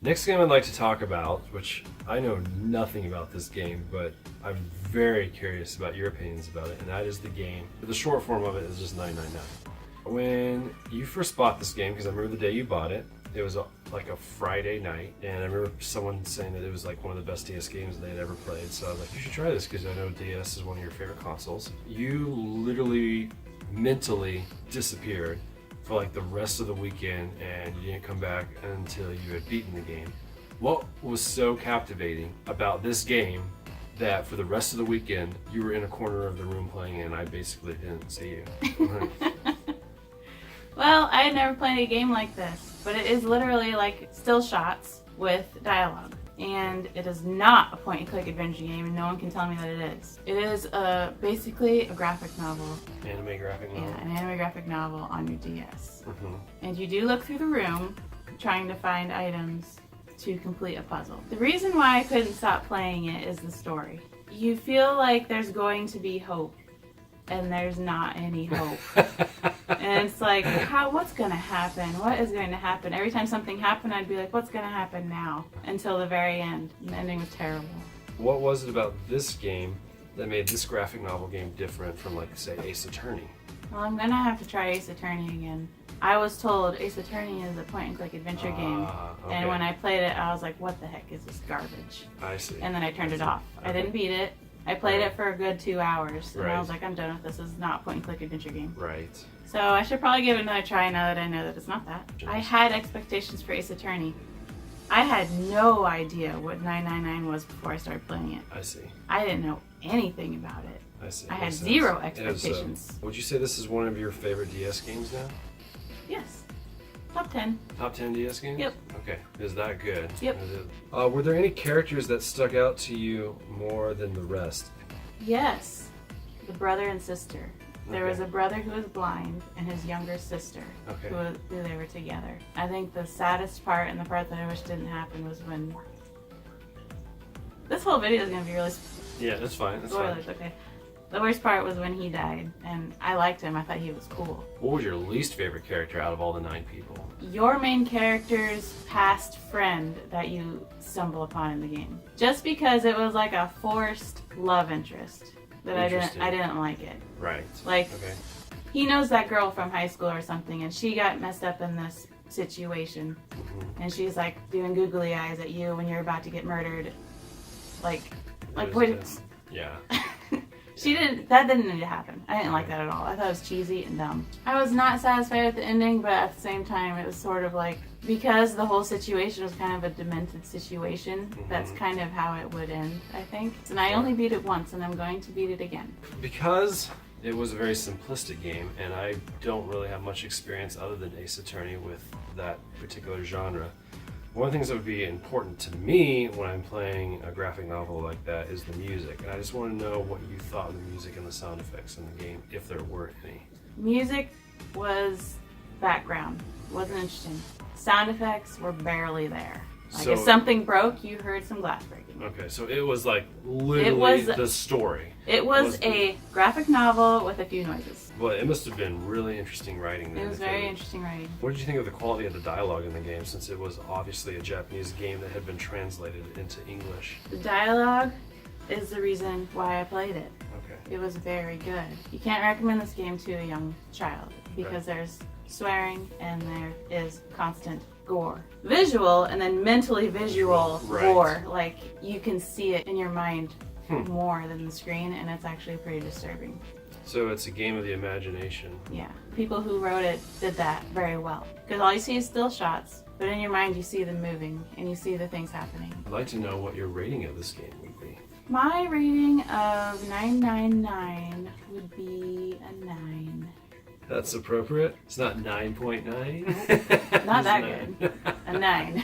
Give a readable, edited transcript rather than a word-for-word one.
Next game I'd like to talk about, which I know nothing about this game, but I'm very curious about your opinions about it, and that is the game. The short form of it is just 999. When you first bought this game, because I remember the day you bought it, it was like a Friday night, and I remember someone saying that it was like one of the best DS games they had ever played, so I was like, you should try this, because I know DS is one of your favorite consoles. You literally mentally disappeared for like the rest of the weekend, and you didn't come back until you had beaten the game. What was so captivating about this game that for the rest of the weekend you were in a corner of the room playing it and I basically didn't see you? Well, I had never played a game like this, but it is literally like still shots with dialogue. And it is not a point-and-click adventure game, and no one can tell me that it is. It is basically a graphic novel. Anime graphic novel? Yeah, an anime graphic novel on your DS. Mm-hmm. And you do look through the room trying to find items to complete a puzzle. The reason why I couldn't stop playing it is the story. You feel like there's going to be hope, and there's not any hope. And it's like, what's going to happen? What is going to happen? Every time something happened, I'd be like, what's going to happen now? Until the very end. And the ending was terrible. What was it about this game that made this graphic novel game different from, like, say, Ace Attorney? Well, I'm going to have to try Ace Attorney again. I was told Ace Attorney is a point-and-click adventure game. Okay. And when I played it, I was like, what the heck is this garbage? I see. And then I turned it off. Okay. I didn't beat it. I played it for a good 2 hours. And Right. I was like, I'm done with this. This is not a point-and-click adventure game. Right. So I should probably give it another try now that I know that it's not that. I had expectations for Ace Attorney. I had no idea what 999 was before I started playing it. I see. I didn't know anything about it. I see. I had Makes sense. zero It is, expectations. would you say this is one of your favorite DS games now? Yes. Top 10. Top 10 DS games? Yep. Okay. Is that good? Yep. Is it- were there any characters that stuck out to you more than the rest? Yes. The brother and sister. There Okay. was a brother who was blind and his younger sister Okay. who they were together. I think the saddest part and the part that I wish didn't happen was when... This whole video is going to be really Yeah, that's fine. That's fine. spoilers, okay. The worst part was when he died, and I liked him. I thought he was cool. What was your least favorite character out of all the 9 people? Your main character's past friend that you stumble upon in the game. Just because it was like a forced love interest that I Interesting. didn't like it. Right. Like, Okay. he knows that girl from high school or something, and she got messed up in this situation, Mhm. and she's like doing googly eyes at you when you're about to get murdered. Like What what? is this? Yeah. That didn't need to happen. I didn't like that at all. I thought it was cheesy and dumb. I was not satisfied with the ending, but at the same time, it was sort of like, because the whole situation was kind of a demented situation, that's kind of how it would end, I think. And I only beat it once, and I'm going to beat it again. Because it was a very simplistic game, and I don't really have much experience other than Ace Attorney with that particular genre. One of the things that would be important to me when I'm playing a graphic novel like that is the music. And I just want to know what you thought of the music and the sound effects in the game, if there were any. Music was background. Wasn't interesting. Sound effects were barely there. Like, So- if something broke, you heard some glass breaking. Okay, so it was like literally was- the story. It was Was- a graphic novel with a few noises. Well, it must have been really interesting writing then. It was if very interesting writing. What did you think of the quality of the dialogue in the game, since it was obviously a Japanese game that had been translated into English? The dialogue is the reason why I played it. Okay. It was very good. You can't recommend this game to a young child because Right. there's swearing and there is constant gore. Visual and then mentally visual Right. gore. Like, you can see it in your mind Hmm. more than the screen, and it's actually pretty disturbing. So it's a game of the imagination. Yeah. People who wrote it did that very well. Because all you see is still shots, but in your mind you see them moving and you see the things happening. I'd like to know what your rating of this game would be. My rating of 999 would be a 9. That's appropriate. It's not 9.9. Not It's that 9. good. A 9.